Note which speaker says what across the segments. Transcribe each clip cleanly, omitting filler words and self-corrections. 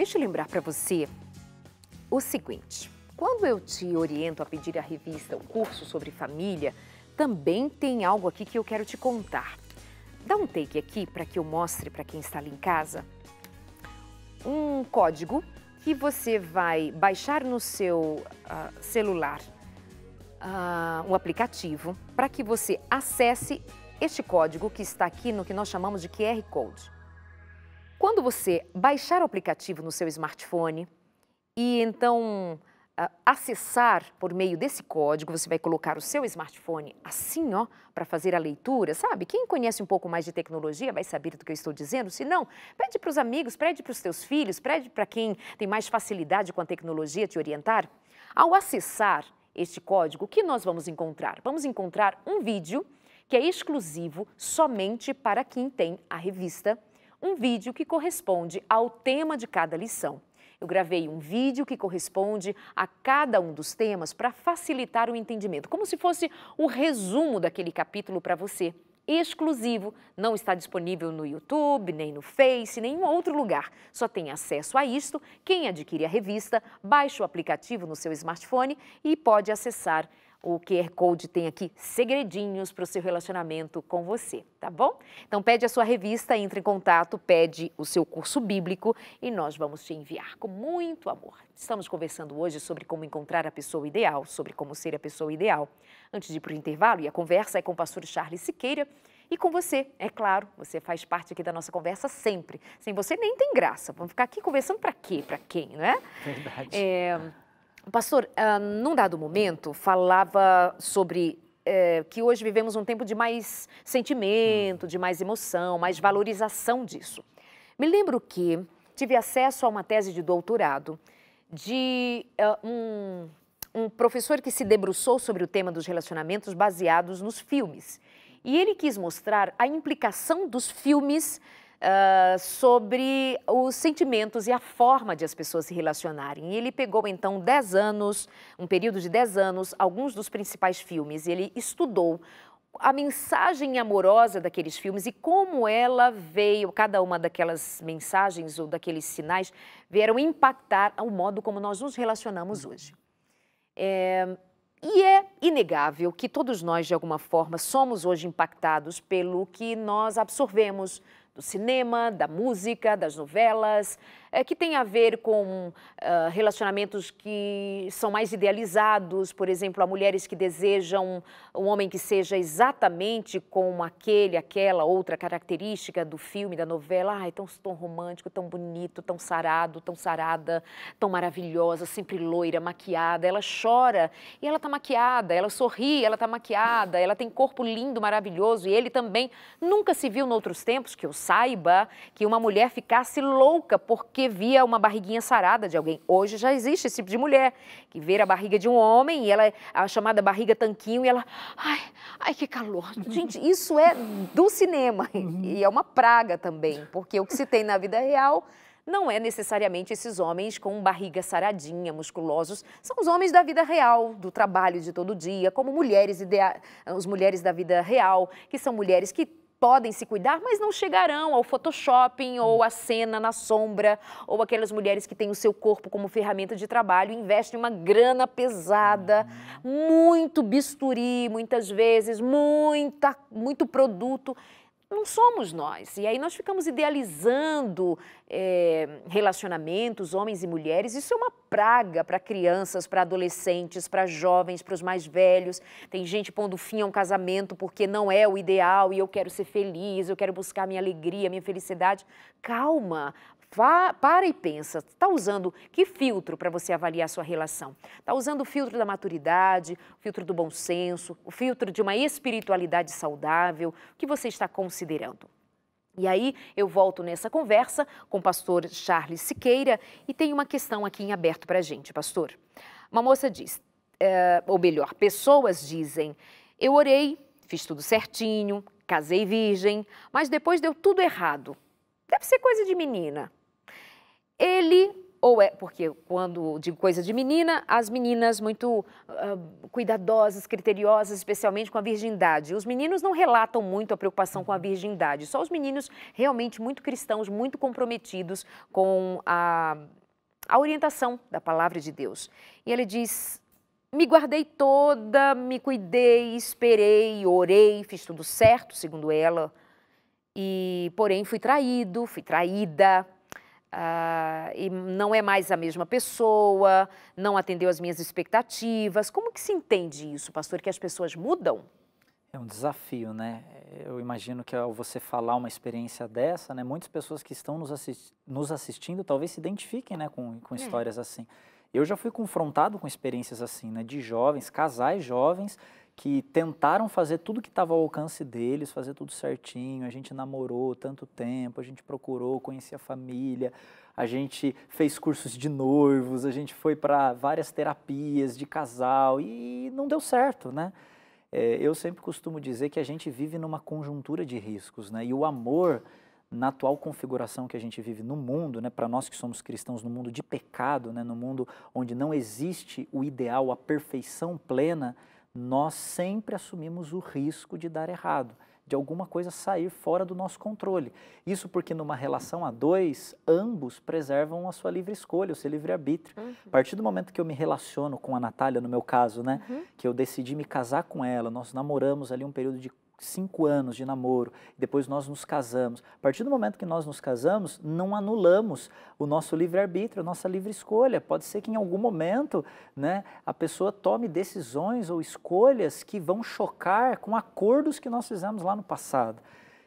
Speaker 1: Deixa eu lembrar para você o seguinte. Quando eu te oriento a pedir a revista, o curso sobre família, também tem algo aqui que eu quero te contar. Dá um take aqui para que eu mostre para quem está ali em casa um código que você vai baixar no seu celular, um aplicativo, para que você acesse este código que está aqui no que nós chamamos de QR Code. Quando você baixar o aplicativo no seu smartphone e então acessar por meio desse código, você vai colocar o seu smartphone assim, ó, para fazer a leitura, sabe? Quem conhece um pouco mais de tecnologia vai saber do que eu estou dizendo, se não, pede para os amigos, pede para os teus filhos, pede para quem tem mais facilidade com a tecnologia te orientar. Ao acessar este código, o que nós vamos encontrar? Vamos encontrar um vídeo que é exclusivo somente para quem tem a revista, um vídeo que corresponde ao tema de cada lição. Eu gravei um vídeo que corresponde a cada um dos temas para facilitar o entendimento, como se fosse o resumo daquele capítulo para você, exclusivo, não está disponível no YouTube, nem no Face, nem em outro lugar. Só tem acesso a isto quem adquire a revista, baixa o aplicativo no seu smartphone e pode acessar. O QR Code tem aqui segredinhos para o seu relacionamento com você, tá bom? Então pede a sua revista, entre em contato, pede o seu curso bíblico e nós vamos te enviar com muito amor. Estamos conversando hoje sobre como encontrar a pessoa ideal, sobre como ser a pessoa ideal. Antes de ir para o intervalo, e a conversa é com o pastor Charles Siqueira e com você, é claro, você faz parte aqui da nossa conversa sempre. Sem você nem tem graça, vamos ficar aqui conversando para quê, para quem, não é?
Speaker 2: Verdade.
Speaker 1: Pastor, num dado momento, falava sobre que hoje vivemos um tempo de mais sentimento, de mais emoção, mais valorização disso. Me lembro que tive acesso a uma tese de doutorado de um professor que se debruçou sobre o tema dos relacionamentos baseados nos filmes. E ele quis mostrar a implicação dos filmes sobre os sentimentos e a forma de as pessoas se relacionarem. E ele pegou, então, 10 anos, um período de 10 anos, alguns dos principais filmes, e ele estudou a mensagem amorosa daqueles filmes e como ela veio, cada uma daquelas mensagens ou daqueles sinais vieram impactar o modo como nós nos relacionamos hoje. E é inegável que todos nós, de alguma forma, somos hoje impactados pelo que nós absorvemos do cinema, da música, das novelas, que tem a ver com relacionamentos que são mais idealizados. Por exemplo, há mulheres que desejam um homem que seja exatamente como aquela outra característica do filme, da novela. Ai, tão romântico, tão bonito, tão sarado, tão sarada, tão maravilhosa, sempre loira, maquiada. Ela chora e ela está maquiada, ela sorri, ela está maquiada, ela tem corpo lindo, maravilhoso. E ele também nunca se viu noutros tempos, que eu saiba, que uma mulher ficasse louca porque via uma barriguinha sarada de alguém. Hoje já existe esse tipo de mulher que vê a barriga de um homem e ela é a chamada barriga tanquinho e ela, ai que calor. Gente, isso é do cinema e é uma praga também, porque o que se tem na vida real não é necessariamente esses homens com barriga saradinha, musculosos, são os homens da vida real, do trabalho de todo dia, como as mulheres da vida real, que são mulheres que podem se cuidar, mas não chegarão ao photoshopping ou à cena na sombra, ou aquelas mulheres que têm o seu corpo como ferramenta de trabalho e investem uma grana pesada, muito bisturi, muitas vezes, muito produto. Não somos nós. E aí nós ficamos idealizando relacionamentos, homens e mulheres. Isso é uma praga para crianças, para adolescentes, para jovens, para os mais velhos. Tem gente pondo fim a um casamento porque não é o ideal e eu quero ser feliz, eu quero buscar minha alegria, minha felicidade. Calma. Para e pensa, está usando que filtro para você avaliar a sua relação? Está usando o filtro da maturidade, o filtro do bom senso, o filtro de uma espiritualidade saudável? O que você está considerando? E aí eu volto nessa conversa com o pastor Charles Siqueira e tem uma questão aqui em aberto para a gente, pastor. Uma moça diz, ou melhor, pessoas dizem, eu orei, fiz tudo certinho, casei virgem, mas depois deu tudo errado. Deve ser coisa de menina. Ele Ou é porque quando digo coisa de menina, as meninas muito cuidadosas, criteriosas, especialmente com a virgindade. Os meninos não relatam muito a preocupação com a virgindade, só os meninos realmente muito cristãos, muito comprometidos com a orientação da palavra de Deus. E ele diz: me guardei toda, me cuidei, esperei, orei, fiz tudo certo, segundo ela, e porém fui traído, fui traída. E não é mais a mesma pessoa, não atendeu às minhas expectativas. Como que se entende isso, pastor, que as pessoas mudam?
Speaker 2: É um desafio, né? Eu imagino que ao você falar uma experiência dessa, né, muitas pessoas que estão nos assistindo talvez se identifiquem, né, com histórias assim. Eu já fui confrontado com experiências assim, né, de jovens, casais jovens, que tentaram fazer tudo que estava ao alcance deles, fazer tudo certinho. A gente namorou tanto tempo, a gente procurou, conhecia a família, a gente fez cursos de noivos, a gente foi para várias terapias de casal e não deu certo, né? Eu sempre costumo dizer que a gente vive numa conjuntura de riscos, né? E o amor, na atual configuração que a gente vive no mundo, né, para nós que somos cristãos, no mundo de pecado, né, no mundo onde não existe o ideal, a perfeição plena, nós sempre assumimos o risco de dar errado, de alguma coisa sair fora do nosso controle. Isso porque numa relação a dois, ambos preservam a sua livre escolha, o seu livre-arbítrio. A partir do momento que eu me relaciono com a Natália, no meu caso, né, que eu decidi me casar com ela, nós namoramos ali um período de 5 anos de namoro, depois nós nos casamos. A partir do momento que nós nos casamos, não anulamos o nosso livre-arbítrio, a nossa livre escolha. Pode ser que em algum momento, né, a pessoa tome decisões ou escolhas que vão chocar com acordos que nós fizemos lá no passado.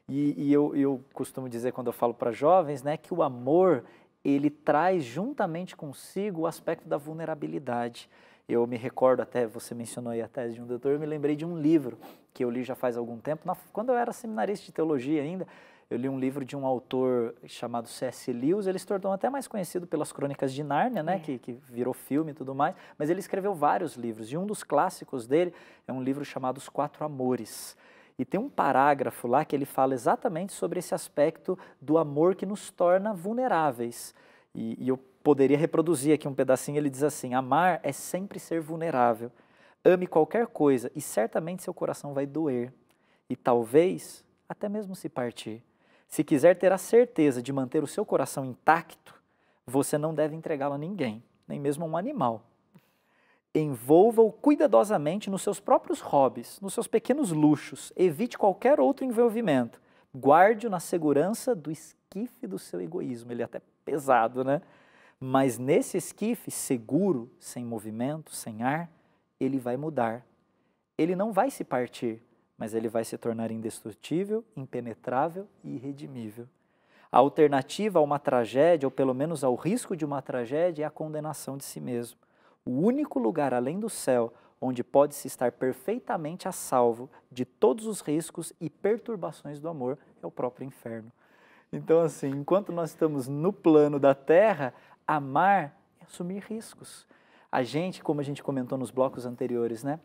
Speaker 2: E eu costumo dizer, quando eu falo para jovens, né, que o amor, ele traz juntamente consigo o aspecto da vulnerabilidade. Eu me recordo, até você mencionou aí a tese de um doutor, eu me lembrei de um livro que eu li já faz algum tempo, quando eu era seminarista de teologia ainda. Eu li um livro de um autor chamado C.S. Lewis. Ele se tornou até mais conhecido pelas Crônicas de Nárnia, né, que virou filme e tudo mais, mas ele escreveu vários livros, e um dos clássicos dele é um livro chamado Os Quatro Amores. E tem um parágrafo lá que ele fala exatamente sobre esse aspecto do amor que nos torna vulneráveis. E eu poderia reproduzir aqui um pedacinho. Ele diz assim: amar é sempre ser vulnerável. Ame qualquer coisa e certamente seu coração vai doer. E talvez até mesmo se partir. Se quiser ter a certeza de manter o seu coração intacto, você não deve entregá-lo a ninguém, nem mesmo a um animal. Envolva-o cuidadosamente nos seus próprios hobbies, nos seus pequenos luxos. Evite qualquer outro envolvimento. Guarde-o na segurança do esquife do seu egoísmo. Ele é até pesado, né? Mas nesse esquife, seguro, sem movimento, sem ar, ele vai mudar. Ele não vai se partir, mas ele vai se tornar indestrutível, impenetrável e irredimível. A alternativa a uma tragédia, ou pelo menos ao risco de uma tragédia, é a condenação de si mesmo. O único lugar além do céu onde pode-se estar perfeitamente a salvo de todos os riscos e perturbações do amor é o próprio inferno. Então, assim, enquanto nós estamos no plano da terra, amar é assumir riscos. A gente, como a gente comentou nos blocos anteriores, né?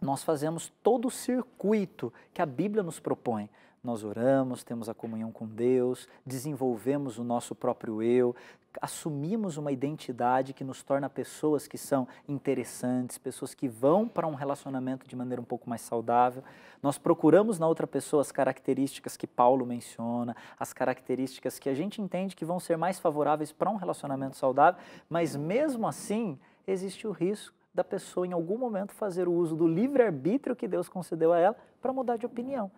Speaker 2: Nós fazemos todo o circuito que a Bíblia nos propõe. Nós oramos, temos a comunhão com Deus, desenvolvemos o nosso próprio eu, assumimos uma identidade que nos torna pessoas que são interessantes, pessoas que vão para um relacionamento de maneira um pouco mais saudável. Nós procuramos na outra pessoa as características que Paulo menciona, as características que a gente entende que vão ser mais favoráveis para um relacionamento saudável, mas mesmo assim existe o risco da pessoa em algum momento fazer o uso do livre-arbítrio que Deus concedeu a ela para mudar de opinião.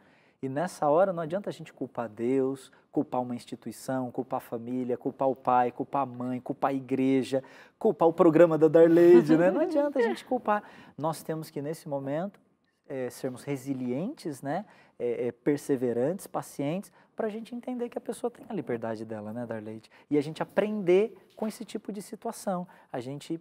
Speaker 2: E nessa hora não adianta a gente culpar Deus, culpar uma instituição, culpar a família, culpar o pai, culpar a mãe, culpar a igreja, culpar o programa da Darleide, né? Não adianta a gente culpar. Nós temos que, nesse momento, sermos resilientes, né? Perseverantes, pacientes, para a gente entender que a pessoa tem a liberdade dela, né, Darleide? E a gente aprender com esse tipo de situação, a gente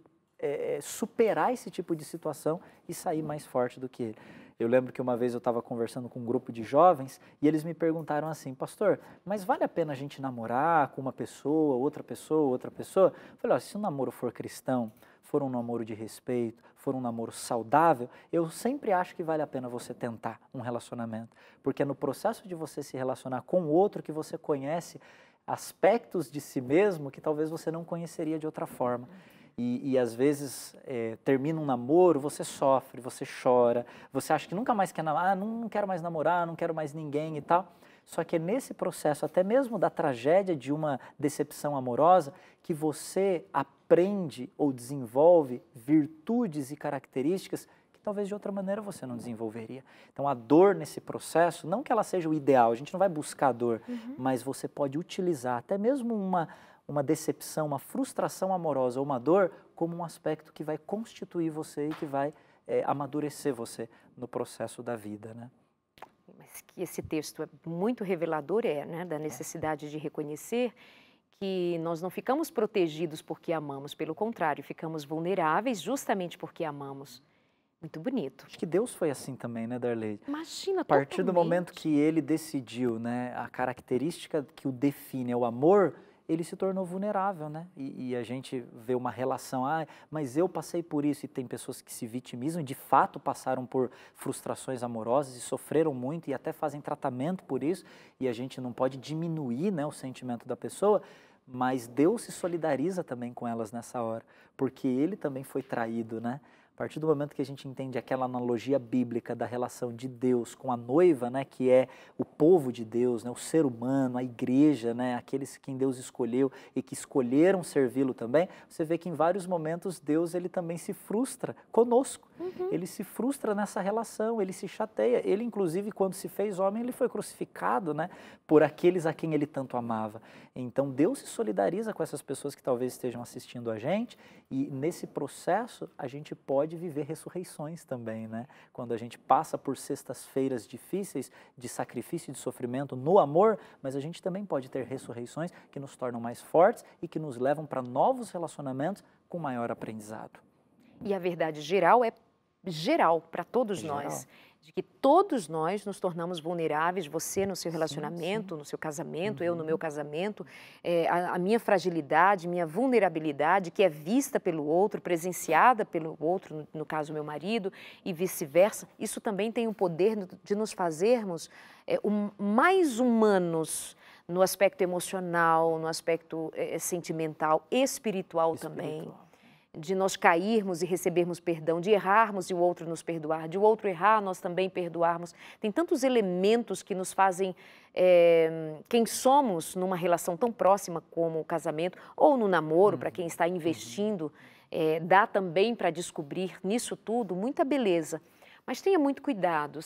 Speaker 2: superar esse tipo de situação e sair mais forte do que ele. Eu lembro que uma vez eu estava conversando com um grupo de jovens e eles me perguntaram assim: pastor, mas vale a pena a gente namorar com uma pessoa, outra pessoa, outra pessoa? Eu falei: ó, se o namoro for cristão, for um namoro de respeito, for um namoro saudável, eu sempre acho que vale a pena você tentar um relacionamento, porque é no processo de você se relacionar com o outro que você conhece aspectos de si mesmo que talvez você não conheceria de outra forma. E às vezes termina um namoro, você sofre, você chora, você acha que nunca mais quer namorar, não quero mais namorar, não quero mais ninguém e tal. Só que é nesse processo, até mesmo da tragédia de uma decepção amorosa, que você aprende ou desenvolve virtudes e características que talvez de outra maneira você não desenvolveria. Então a dor nesse processo, não que ela seja o ideal, a gente não vai buscar a dor, mas você pode utilizar até mesmo uma decepção, uma frustração amorosa ou uma dor como um aspecto que vai constituir você e que vai amadurecer você no processo da vida, né?
Speaker 1: Mas que esse texto é muito revelador, né, da necessidade de reconhecer que nós não ficamos protegidos porque amamos, pelo contrário, ficamos vulneráveis justamente porque amamos. Muito bonito.
Speaker 2: Acho que Deus foi assim também, né, Darley?
Speaker 1: Imagina,
Speaker 2: a partir do momento que ele decidiu, né, a característica que o define é o amor, ele se tornou vulnerável, né? E a gente vê uma relação, mas eu passei por isso, e tem pessoas que se vitimizam e de fato passaram por frustrações amorosas e sofreram muito e até fazem tratamento por isso, e a gente não pode diminuir, né, o sentimento da pessoa, mas Deus se solidariza também com elas nessa hora, porque ele também foi traído, né? A partir do momento que a gente entende aquela analogia bíblica da relação de Deus com a noiva, né, que é o povo de Deus, né, o ser humano, a igreja, né, aqueles quem Deus escolheu e que escolheram servi-lo também, você vê que em vários momentos Deus ele também se frustra conosco. Ele se frustra nessa relação, ele se chateia. Ele, inclusive, quando se fez homem, ele foi crucificado, né, por aqueles a quem ele tanto amava. Então, Deus se solidariza com essas pessoas que talvez estejam assistindo a gente e, nesse processo, a gente pode viver ressurreições também, né? Quando a gente passa por sextas-feiras difíceis de sacrifício e de sofrimento no amor, mas a gente também pode ter ressurreições que nos tornam mais fortes e que nos levam para novos relacionamentos com maior aprendizado.
Speaker 1: E a verdade geral é geral para todos nós, de que todos nós nos tornamos vulneráveis, você no seu relacionamento, no seu casamento, eu no meu casamento, a minha fragilidade, minha vulnerabilidade, que é vista pelo outro, presenciada pelo outro, no caso meu marido, e vice-versa, isso também tem o poder de nos fazermos mais humanos no aspecto emocional, no aspecto sentimental, espiritual também. De nós cairmos e recebermos perdão, de errarmos e o outro nos perdoar, de o outro errar, nós também perdoarmos. Tem tantos elementos que nos fazem quem somos numa relação tão próxima como o casamento ou no namoro, para quem está investindo, dá também para descobrir nisso tudo muita beleza. Mas tenha muito cuidado,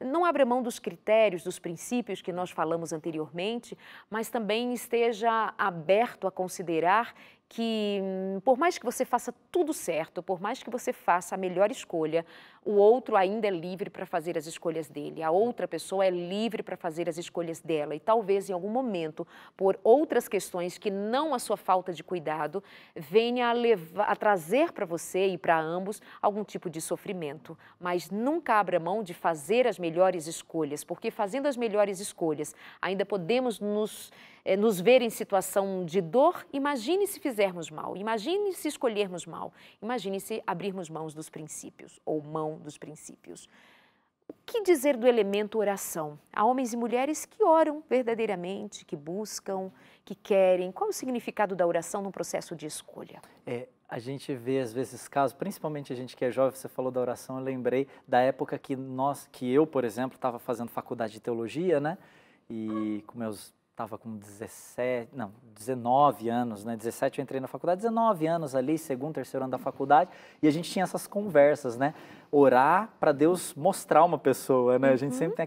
Speaker 1: não abra mão dos critérios, dos princípios que nós falamos anteriormente, mas também esteja aberto a considerar que, por mais que você faça tudo certo, por mais que você faça a melhor escolha, o outro ainda é livre para fazer as escolhas dele, a outra pessoa é livre para fazer as escolhas dela e talvez em algum momento, por outras questões que não a sua falta de cuidado, venha a trazer para você e para ambos algum tipo de sofrimento. Mas nunca abra mão de fazer as melhores escolhas, porque fazendo as melhores escolhas ainda podemos nos ver em situação de dor. Imagine se fizermos mal, imagine se escolhermos mal, imagine se abrirmos mãos dos princípios ou mão dos princípios. O que dizer do elemento oração? Há homens e mulheres que oram verdadeiramente, que buscam, que querem. Qual o significado da oração no processo de escolha?
Speaker 2: A gente vê às vezes casos, principalmente a gente que é jovem, você falou da oração, eu lembrei da época que eu, por exemplo, estava fazendo faculdade de teologia, né? E estava com 19 anos, né? 17 eu entrei na faculdade, 19 anos ali, segundo, terceiro ano da faculdade, e a gente tinha essas conversas, né? Orar para Deus mostrar uma pessoa, né? A gente sempre tem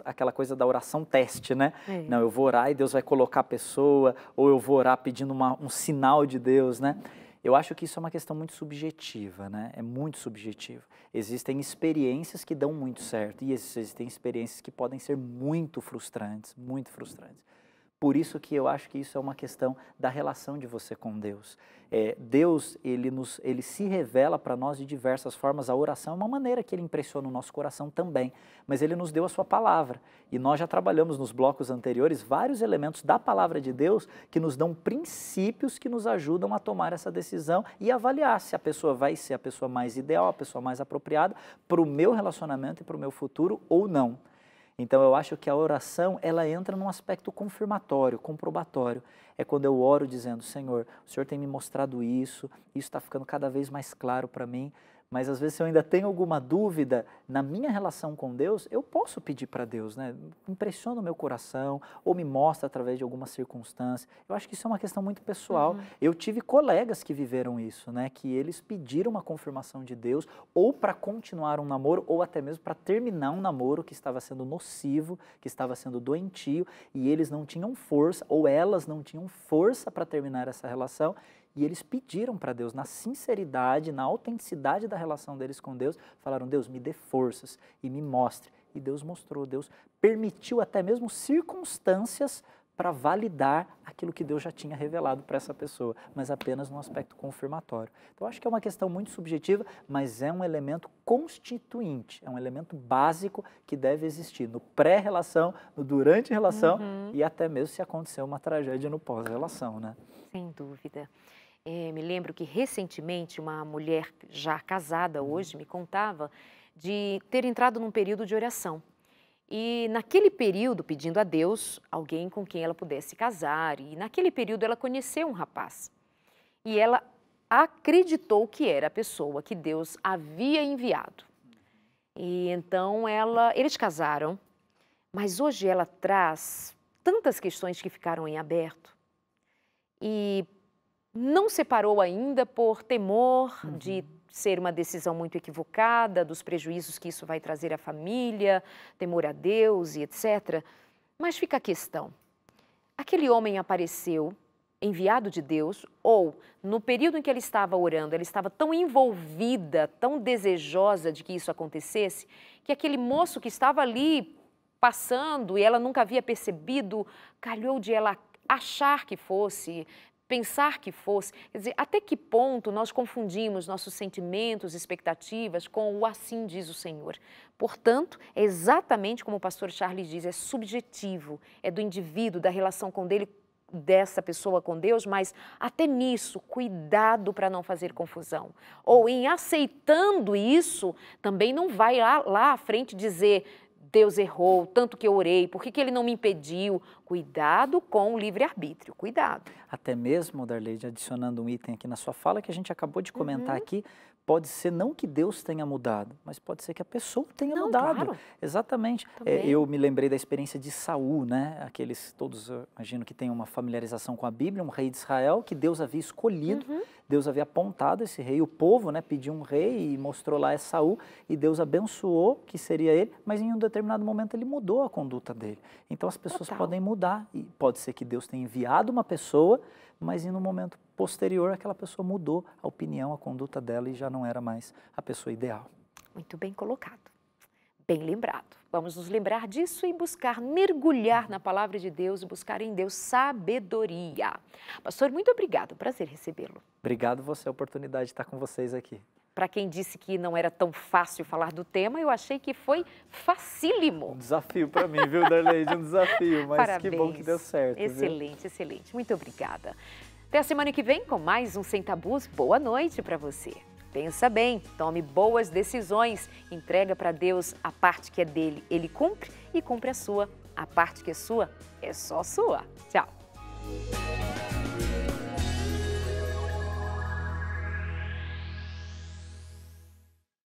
Speaker 2: aquela coisa da oração teste, né? Não, eu vou orar e Deus vai colocar a pessoa, ou eu vou orar pedindo um sinal de Deus, né? Eu acho que isso é uma questão muito subjetiva, né? É muito subjetivo. Existem experiências que dão muito certo e existem experiências que podem ser muito frustrantes, muito frustrantes. Por isso que eu acho que isso é uma questão da relação de você com Deus. Deus, ele se revela para nós de diversas formas. A oração é uma maneira que ele impressiona o nosso coração também, mas ele nos deu a sua palavra. E nós já trabalhamos nos blocos anteriores vários elementos da palavra de Deus que nos dão princípios que nos ajudam a tomar essa decisão e avaliar se a pessoa vai ser a pessoa mais ideal, a pessoa mais apropriada para o meu relacionamento e para o meu futuro ou não. Então eu acho que a oração, ela entra num aspecto confirmatório, comprobatório. É quando eu oro dizendo, Senhor, o Senhor tem me mostrado isso está ficando cada vez mais claro para mim, mas às vezes se eu ainda tenho alguma dúvida na minha relação com Deus, eu posso pedir para Deus, né? Impressiona o meu coração ou me mostra através de alguma circunstância. Eu acho que isso é uma questão muito pessoal. Eu tive colegas que viveram isso, né? Que eles pediram uma confirmação de Deus ou para continuar um namoro ou até mesmo para terminar um namoro que estava sendo nocivo, que estava sendo doentio e eles não tinham força ou elas não tinham força para terminar essa relação. E eles pediram para Deus, na sinceridade, na autenticidade da relação deles com Deus, falaram, Deus, me dê forças e me mostre. E Deus mostrou, Deus permitiu até mesmo circunstâncias para validar aquilo que Deus já tinha revelado para essa pessoa, mas apenas num aspecto confirmatório. Então, acho que é uma questão muito subjetiva, mas é um elemento constituinte, é um elemento básico que deve existir no pré-relação, no durante-relação e até mesmo se acontecer uma tragédia no pós-relação, né?
Speaker 1: Sem dúvida. Me lembro que recentemente uma mulher já casada hoje me contava de ter entrado num período de oração. E naquele período, pedindo a Deus alguém com quem ela pudesse casar, e naquele período ela conheceu um rapaz. E ela acreditou que era a pessoa que Deus havia enviado. E então eles casaram, mas hoje ela traz tantas questões que ficaram em aberto. E não separou ainda por temor de ser uma decisão muito equivocada, dos prejuízos que isso vai trazer à família, temor a Deus e etc. Mas fica a questão, aquele homem apareceu enviado de Deus ou no período em que ela estava orando, ela estava tão envolvida, tão desejosa de que isso acontecesse, que aquele moço que estava ali passando e ela nunca havia percebido, calhou de ela achar que fosse, pensar que fosse, quer dizer, até que ponto nós confundimos nossos sentimentos, expectativas com o assim diz o Senhor. Portanto, é exatamente como o pastor Charles diz, é subjetivo, é do indivíduo, da relação dessa pessoa com Deus, mas até nisso, cuidado para não fazer confusão. Ou em aceitando isso, também não vai lá à frente dizer Deus errou, tanto que eu orei, por que ele não me impediu? Cuidado com o livre-arbítrio, cuidado.
Speaker 2: Até mesmo, Darleide, adicionando um item aqui na sua fala que a gente acabou de comentar aqui, pode ser não que Deus tenha mudado, mas pode ser que a pessoa tenha mudado.
Speaker 1: Claro.
Speaker 2: Exatamente. Eu me lembrei da experiência de Saul, né? Aqueles, todos, imagino que tenham uma familiarização com a Bíblia, um rei de Israel que Deus havia escolhido, Deus havia apontado esse rei, o povo, né, pediu um rei e mostrou lá Saul e Deus abençoou que seria ele, mas em um determinado momento ele mudou a conduta dele. Então as pessoas podem mudar e pode ser que Deus tenha enviado uma pessoa, mas em um momento posterior aquela pessoa mudou a opinião, a conduta dela e já não era mais a pessoa ideal.
Speaker 1: Muito bem colocado, bem lembrado. Vamos nos lembrar disso e buscar mergulhar na palavra de Deus e buscar em Deus sabedoria. Pastor, muito obrigado, prazer recebê-lo.
Speaker 2: Obrigado você, a oportunidade de estar com vocês aqui.
Speaker 1: Para quem disse que não era tão fácil falar do tema, eu achei que foi facílimo.
Speaker 2: Um desafio para mim, viu, Darleide? Um desafio, mas
Speaker 1: Parabéns.
Speaker 2: Que bom que deu certo.
Speaker 1: Excelente,
Speaker 2: viu?
Speaker 1: Excelente. Muito obrigada. Até a semana que vem com mais um Sem Tabus. Boa noite para você. Pensa bem, tome boas decisões, entrega para Deus a parte que é dele, ele cumpre e cumpre a sua. A parte que é sua é só sua. Tchau.